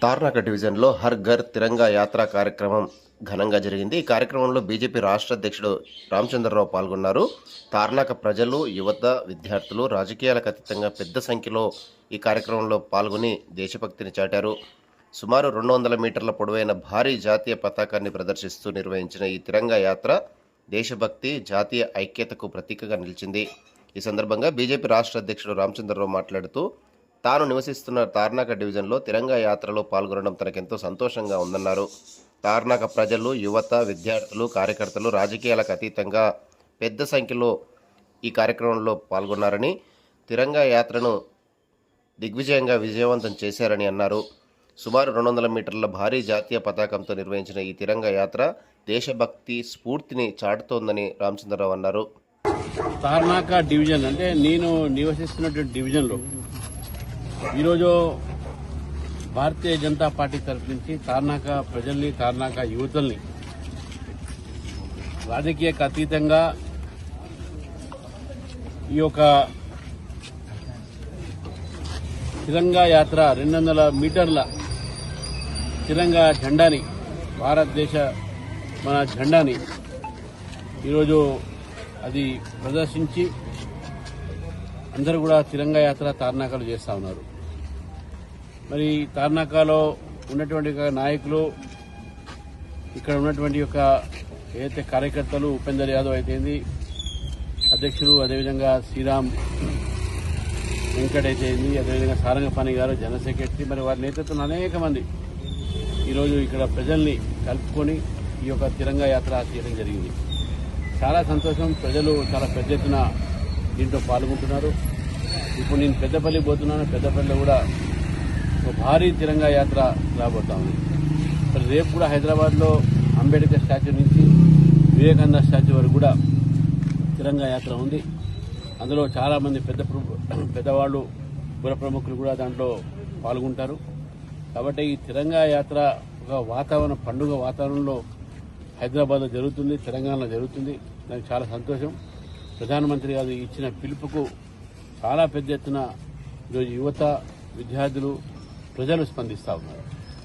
తార్నాక డివిజన్లో హర్ ఘర్ తిరంగా యాత్ర కార్యక్రమం ఘనంగా జరిగింది. ఈ కార్యక్రమంలో బీజేపీ రాష్ట్ర అధ్యక్షుడు రామచంద్రరావు పాల్గొన్నారు. తార్నాక ప్రజలు, యువత, విద్యార్థులు రాజకీయాలకు అతీతంగా పెద్ద సంఖ్యలో ఈ కార్యక్రమంలో పాల్గొని దేశభక్తిని చాటారు. సుమారు 200 మీటర్ల పొడవైన భారీ జాతీయ పతాకాన్ని ప్రదర్శిస్తూ నిర్వహించిన ఈ తిరంగా యాత్ర దేశభక్తి, జాతీయ ఐక్యతకు ప్రతీకగా నిలిచింది. ఈ సందర్భంగా బీజేపీ రాష్ట్ర అధ్యక్షుడు రామచంద్రరావు మాట్లాడుతూ తాను నివసిస్తున్న తార్నాక డివిజన్లో తిరంగా యాత్రలో పాల్గొనడం తనకెంతో సంతోషంగా ఉందన్నారు. తార్నాక ప్రజలు, యువత, విద్యార్థులు, కార్యకర్తలు రాజకీయాలకు అతీతంగా పెద్ద సంఖ్యలో ఈ కార్యక్రమంలో పాల్గొన్నారని, తిరంగా యాత్రను దిగ్విజయంగా విజయవంతం చేశారని అన్నారు. సుమారు 200 మీటర్ల భారీ జాతీయ పతాకంతో నిర్వహించిన ఈ తిరంగా యాత్ర దేశభక్తి స్ఫూర్తిని చాటుతోందని రామచంద్రరావు అన్నారు. తార్నాక డివిజన్ అంటే నేను నివసిస్తున్నటువంటి డివిజన్లో ఈరోజు భారతీయ జనతా పార్టీ తరఫు నుంచి తార్నాక ప్రజల్ని, తార్నాక యువతల్ని రాజకీయకు అతీతంగా ఈ యొక్క తిరంగా యాత్ర 200 మీటర్ల తిరంగా జెండాని, భారతదేశ మన జెండాని ఈరోజు అది ప్రదర్శించి అందరూ కూడా తిరంగా యాత్ర తార్నాకలో చేస్తూ ఉన్నారు. మరి తార్నాకలో ఉన్నటువంటి నాయకులు, ఇక్కడ ఉన్నటువంటి యొక్క ఏదైతే కార్యకర్తలు, ఉపేందర్ యాదవ్ అయితేంది అధ్యక్షుడు, అదేవిధంగా శ్రీరామ్ వెంకట్ అయితేంది, అదేవిధంగా సారంగపాణి గారు జనరల్ సెక్రటరీ, మరి వారి నేతృత్వంలో అనేక మంది ఈరోజు ఇక్కడ ప్రజల్ని కలుపుకొని ఈ యొక్క తిరంగా యాత్ర చేయడం జరిగింది. చాలా సంతోషం. ప్రజలు చాలా పెద్ద ఎత్తున దీంట్లో పాల్గొంటున్నారు. ఇప్పుడు నేను పెద్దపల్లి పోతున్నాను. పెద్దపల్లిలో కూడా ఒక భారీ తిరంగా యాత్ర రాబోతా ఉంది. మరి రేపు కూడా హైదరాబాద్లో అంబేద్కర్ స్టాచ్యూ నుంచి వివేకానంద స్టాచ్యూ వరకు కూడా తిరంగా యాత్ర ఉంది. అందులో చాలామంది పెద్దవాళ్ళు, పుర ప్రముఖులు కూడా దాంట్లో పాల్గొంటారు. కాబట్టి ఈ తిరంగా యాత్ర ఒక పండుగ వాతావరణంలో హైదరాబాద్లో జరుగుతుంది, తెలంగాణలో జరుగుతుంది. దానికి చాలా సంతోషం. ప్రధానమంత్రి గారు ఇచ్చిన పిలుపుకు చాలా పెద్ద ఎత్తున ఈరోజు యువత, విద్యార్థులు, ప్రజలు స్పందిస్తూ ఉన్నారు.